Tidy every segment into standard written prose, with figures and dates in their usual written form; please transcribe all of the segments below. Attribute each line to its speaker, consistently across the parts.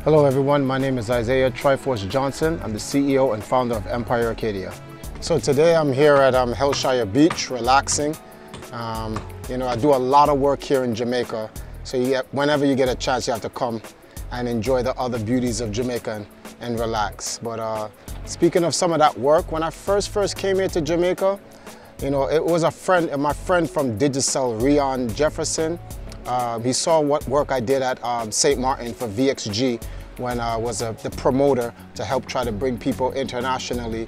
Speaker 1: Hello everyone, my name is Triforce Johnson. I'm the CEO and founder of Empire Arcadia. So today I'm here at Hillshire Beach, relaxing. You know, I do a lot of work here in Jamaica, so whenever you get a chance, you have to come and enjoy the other beauties of Jamaica and relax. But speaking of some of that work, when I first came here to Jamaica, you know, it was my friend from Digicel, Rion Jefferson. He saw what work I did at St. Martin for VXG when I was the promoter to help try to bring people internationally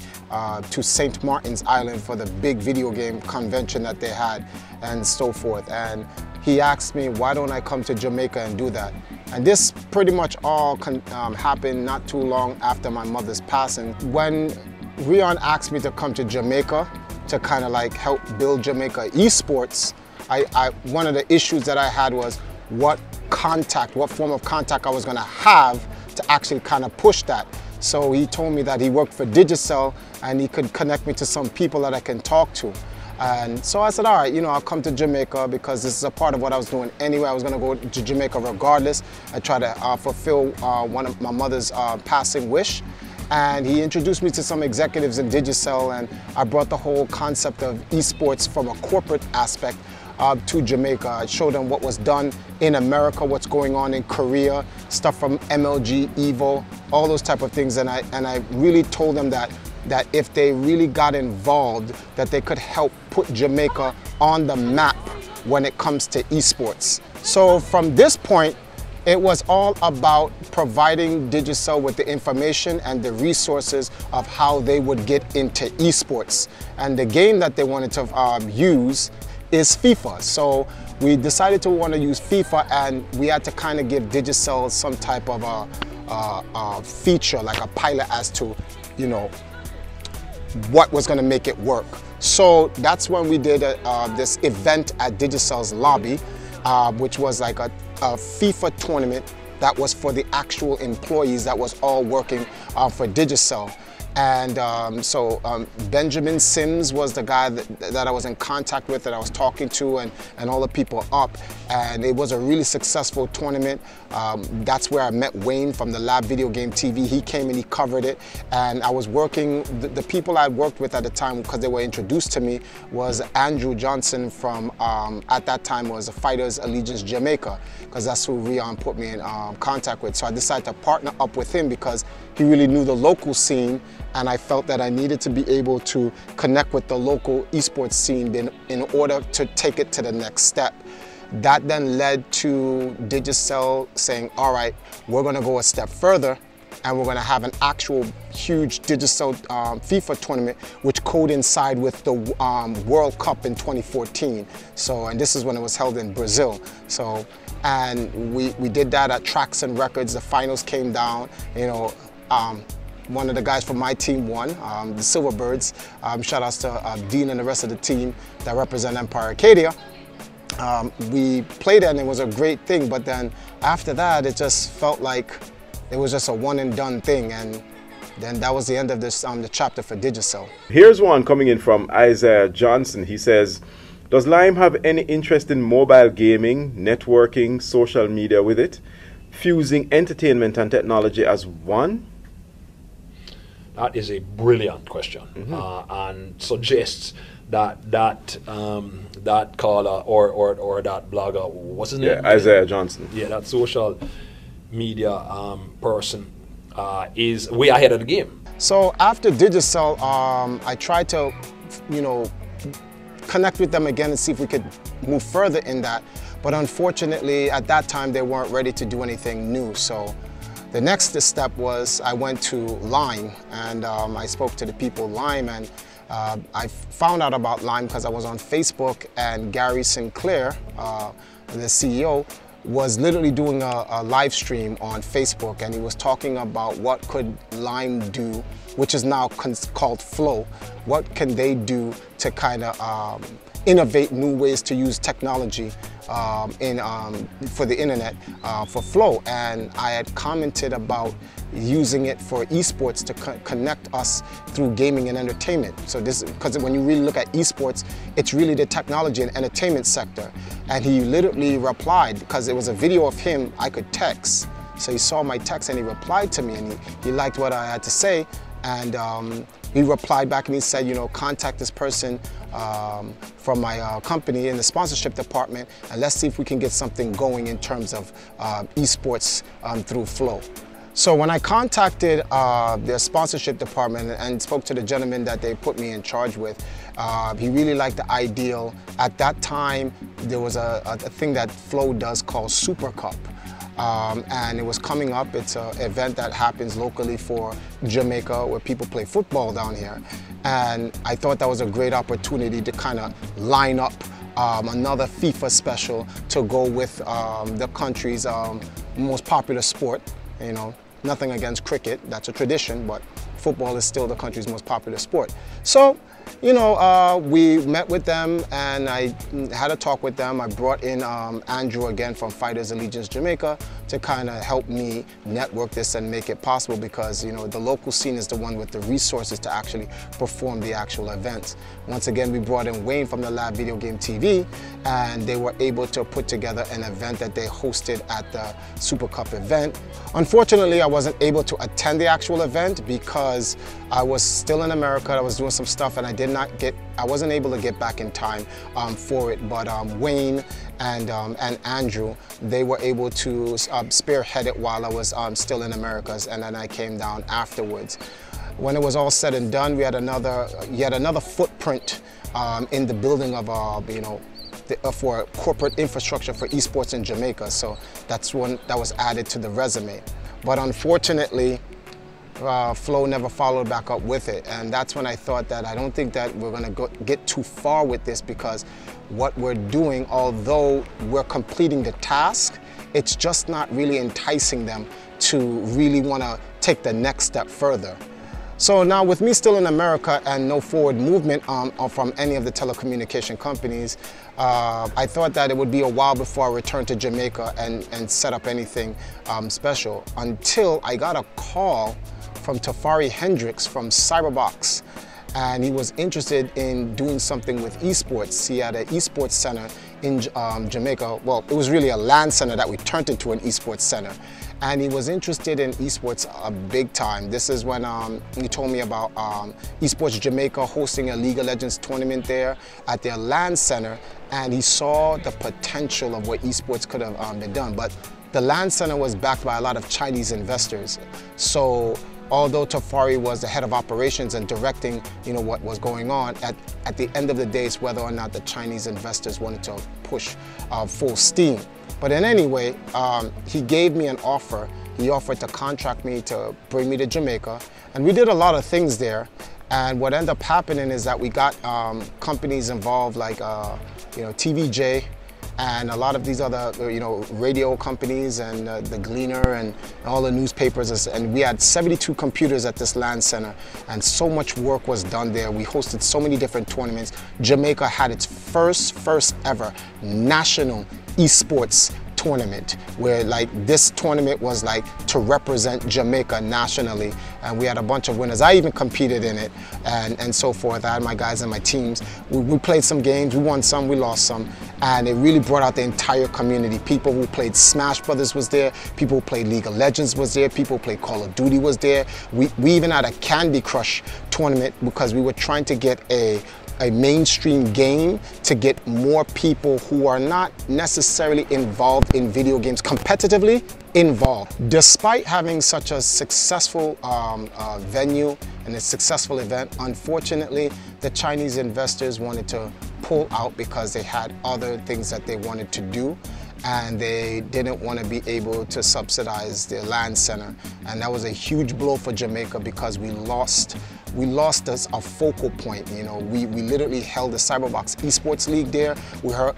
Speaker 1: to St. Martin's Island for the big video game convention that they had and so forth. And he asked me, why don't I come to Jamaica and do that? And this pretty much all happened not too long after my mother's passing. When Rion asked me to come to Jamaica to kind of like help build Jamaica eSports, one of the issues that I had was what form of contact I was going to have to actually kind of push that. So he told me that he worked for Digicel and he could connect me to some people that I can talk to. And so I said, all right, you know, I'll come to Jamaica because this is a part of what I was doing anyway. I was going to go to Jamaica regardless. I tried to fulfill one of my mother's passing wish. And he introduced me to some executives in Digicel, and I brought the whole concept of esports from a corporate aspect to Jamaica. I showed them what was done in America, what's going on in Korea, stuff from MLG, Evo, all those type of things. And I really told them that if they really got involved, that they could help put Jamaica on the map when it comes to esports. So from this point, it was all about providing Digicel with the information and the resources of how they would get into esports. And the game that they wanted to use is FIFA. So we decided to want to use FIFA, and we had to kind of give Digicel some type of a feature, like a pilot as to, you know, what was going to make it work. So that's when we did this event at Digicel's lobby, which was like a FIFA tournament that was for the actual employees that was all working for Digicel. And Benjamin Sims was the guy that I was in contact with, that I was talking to, and all the people up. And it was a really successful tournament. That's where I met Wayne from the Lab Video Game TV. He came and he covered it. And I was working, the people I worked with at the time, because they were introduced to me, was Andrew Johnson from, at that time was Fighters Allegiance Jamaica, because that's who Rion put me in contact with. So I decided to partner up with him because he really knew the local scene, and I felt that I needed to be able to connect with the local esports scene in order to take it to the next step. That then led to Digicel saying, all right, we're going to go a step further, and we're going to have an actual huge Digicel FIFA tournament, which coincided with the World Cup in 2014. So, and this is when it was held in Brazil. So, and we did that at Traxon Records. The finals came down, you know. One of the guys from my team won, the Silverbirds. Shout outs to Dean and the rest of the team that represent Empire Arcadia. We played it and it was a great thing, but then after that, it just felt like it was just a one and done thing, and then that was the end of this the chapter for Digicel.
Speaker 2: Here's one coming in from Isaiah Johnson. He says, does Lime have any interest in mobile gaming, networking, social media with it, fusing entertainment and technology as one?
Speaker 3: That is a brilliant question, and suggests that that caller or that blogger, what's his name?
Speaker 2: Yeah, Isaiah Johnson.
Speaker 3: Yeah, that social media person is way ahead of the game.
Speaker 1: So after Digicel, I tried to, you know, connect with them again and see if we could move further in that. But unfortunately, at that time, they weren't ready to do anything new. So the next step was I went to Lime, and I spoke to the people Lime, and I found out about Lime because I was on Facebook, and Gary Sinclair, the CEO, was literally doing a live stream on Facebook, and he was talking about what could Lime do, which is now called Flow. What can they do to kind of innovate new ways to use technology for the internet for Flow? And I had commented about using it for esports to connect us through gaming and entertainment. So this, because when you really look at esports, it's really the technology and entertainment sector. And he literally replied, because it was a video of him I could text, So he saw my text and he replied to me, and he liked what I had to say. And he replied back and he said, you know, contact this person from my company in the sponsorship department, and let's see if we can get something going in terms of esports through Flow. So when I contacted their sponsorship department and spoke to the gentleman that they put me in charge with, he really liked the ideal. At that time, there was a thing that Flow does called Super Cup. And it was coming up. It's an event that happens locally for Jamaica where people play football down here. And I thought that was a great opportunity to kind of line up another FIFA special to go with the country's most popular sport. You know, nothing against cricket, that's a tradition, but football is still the country's most popular sport. So, you know, we met with them and I had a talk with them. I brought in Andrew again from Fighters Allegiance Jamaica to kind of help me network this and make it possible, because, you know, the local scene is the one with the resources to actually perform the actual events. Once again, we brought in Wayne from the Lab Video Game TV, and they were able to put together an event that they hosted at the Super Cup event. Unfortunately, I wasn't able to attend the actual event because I was still in America. I was doing some stuff and I wasn't able to get back in time for it. But Wayne and Andrew, they were able to spearhead it while I was still in Americas, and then I came down afterwards. When it was all said and done, we had yet another footprint in the building of you know, for corporate infrastructure for esports in Jamaica. So that's one that was added to the resume. But unfortunately, Flow never followed back up with it, and that's when I thought that I don't think that we're going to get too far with this, because what we're doing, although we're completing the task, it's just not really enticing them to really want to take the next step further. So now, with me still in America and no forward movement from any of the telecommunication companies, I thought that it would be a while before I returned to Jamaica and set up anything special, until I got a call from Tafari Hendricks from Cyberbox, and he was interested in doing something with esports. He had an esports center in Jamaica. Well, it was really a LAN center that we turned into an esports center. And he was interested in esports big time. This is when he told me about eSports Jamaica hosting a League of Legends tournament there at their LAN center, and he saw the potential of what esports could have been done. But the LAN center was backed by a lot of Chinese investors. So although Tafari was the head of operations and directing, you know, what was going on, at the end of the day, it's whether or not the Chinese investors wanted to push full steam. But in any way, he gave me an offer. He offered to contract me to bring me to Jamaica, and we did a lot of things there. And what ended up happening is that we got companies involved, like you know, TVJ, and a lot of these other, you know, radio companies, and the Gleaner, and all the newspapers. And we had 72 computers at this LAN center, and so much work was done there. We hosted so many different tournaments. Jamaica had its first ever national esports tournament, where like this tournament was like to represent Jamaica nationally, and we had a bunch of winners. I even competed in it, and so forth. I had my guys and my teams. We played some games, we won some, we lost some, and it really brought out the entire community. People who played Smash Brothers was there, people who played League of Legends was there, people who played Call of Duty was there. We even had a Candy Crush tournament, because we were trying to get a mainstream game to get more people who are not necessarily involved in video games competitively involved. Despite having such a successful venue and a successful event, unfortunately, the Chinese investors wanted to pull out because they had other things that they wanted to do, and they didn't want to be able to subsidize their LAN center. And that was a huge blow for Jamaica, because we lost a focal point. You know, we literally held the Cyberbox eSports League there.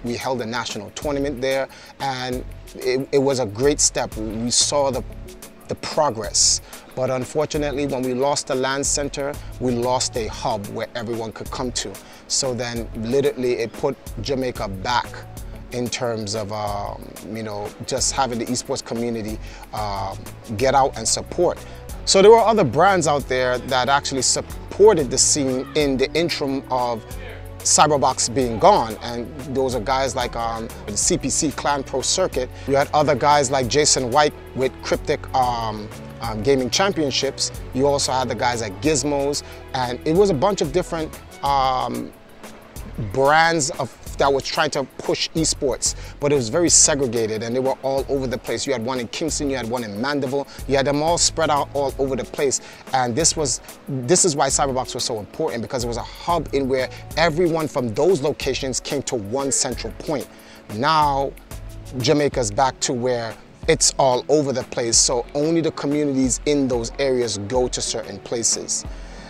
Speaker 1: We held a national tournament there, and it was a great step. We saw the progress. But unfortunately, when we lost the LAN center, we lost a hub where everyone could come to. So then literally it put Jamaica back in terms of you know, just having the esports community get out and support. So there were other brands out there that actually supported the scene in the interim of Cyberbox being gone, and those are guys like the CPC Clan Pro Circuit. You had other guys like Jason White with Cryptic Gaming Championships. You also had the guys at Gizmos, and it was a bunch of different brands that was trying to push esports, but it was very segregated and they were all over the place. You had one in Kingston, you had one in Mandeville, you had them all spread out all over the place. And this is why Cyberbox was so important, because it was a hub in where everyone from those locations came to one central point. Now, Jamaica's back to where it's all over the place, so only the communities in those areas go to certain places.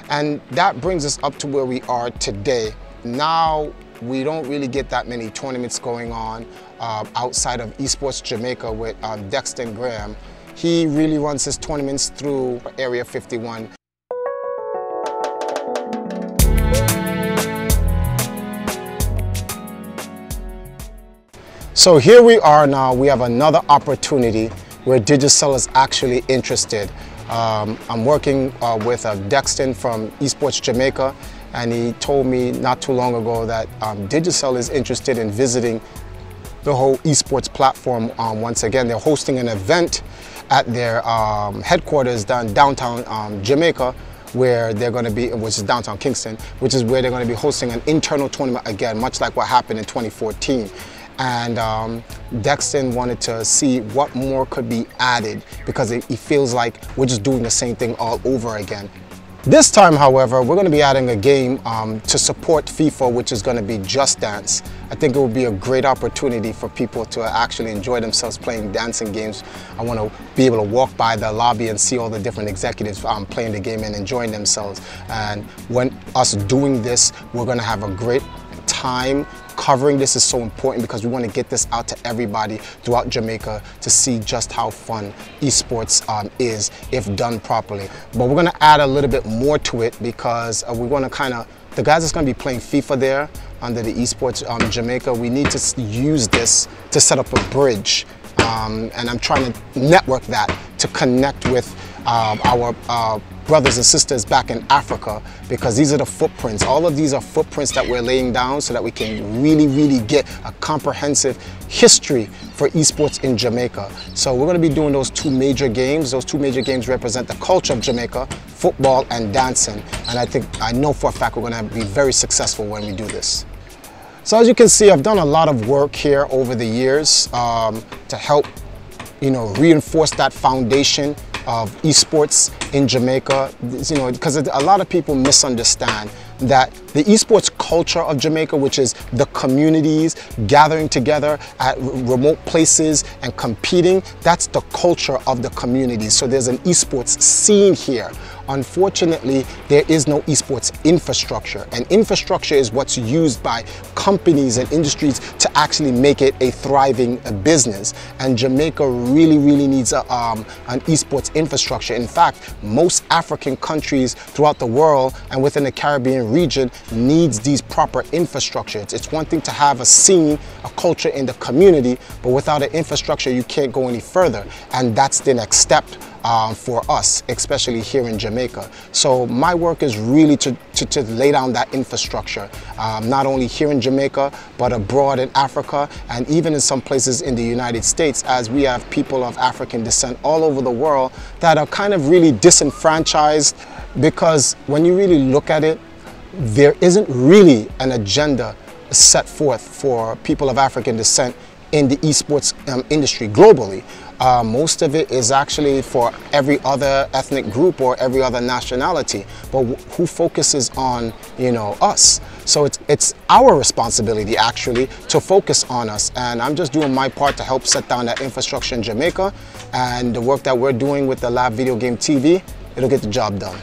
Speaker 1: And that brings us up to where we are today. Now, we don't really get that many tournaments going on outside of eSports Jamaica with Dexter Graham. He really runs his tournaments through Area 51. So here we are now, we have another opportunity where Digicel is actually interested. I'm working with Dexter from eSports Jamaica, and he told me not too long ago that Digicel is interested in visiting the whole esports platform once again. They're hosting an event at their headquarters downtown Jamaica, where they're going to be, which is downtown Kingston, which is where they're going to be hosting an internal tournament again, much like what happened in 2014. And Dexter wanted to see what more could be added, because he feels like we're just doing the same thing all over again. This time, however, we're going to be adding a game to support FIFA, which is going to be Just Dance. I think it will be a great opportunity for people to actually enjoy themselves playing dancing games. I want to be able to walk by the lobby and see all the different executives playing the game and enjoying themselves. And when us doing this, we're going to have a great time. Covering this is so important because we want to get this out to everybody throughout Jamaica to see just how fun esports is if done properly. But we're going to add a little bit more to it, because we want to kind of, the guys that's going to be playing FIFA there under the eSports Jamaica, we need to use this to set up a bridge. And I'm trying to network that to connect with our brothers and sisters back in Africa, because these are the footprints. All of these are footprints that we're laying down so that we can really get a comprehensive history for esports in Jamaica. So we're going to be doing those two major games. Those two major games represent the culture of Jamaica, football and dancing. And I know for a fact we're going to be very successful when we do this. So as you can see, I've done a lot of work here over the years to help, reinforce that foundation of esports in Jamaica, because a lot of people misunderstand that the esports culture of Jamaica, which is the communities gathering together at remote places and competing, that's the culture of the communities. So there's an esports scene here. Unfortunately, there is no esports infrastructure, and infrastructure is what's used by companies and industries to actually make it a thriving business. And Jamaica really needs an esports infrastructure. In fact, most African countries throughout the world and within the Caribbean region needs these proper infrastructures. It's one thing to have a scene, a culture in the community, but without an infrastructure, you can't go any further. And that's the next step for us, especially here in Jamaica. So my work is really to lay down that infrastructure, not only here in Jamaica, but abroad in Africa, and even in some places in the United States, as we have people of African descent all over the world that are kind of really disenfranchised, because when you really look at it, there isn't really an agenda set forth for people of African descent in the esports industry globally. Most of it is actually for every other ethnic group or every other nationality, but who focuses on, us? So it's our responsibility actually to focus on us, and I'm just doing my part to help set down that infrastructure in Jamaica, and the work that we're doing with the Live Video Game TV, it'll get the job done.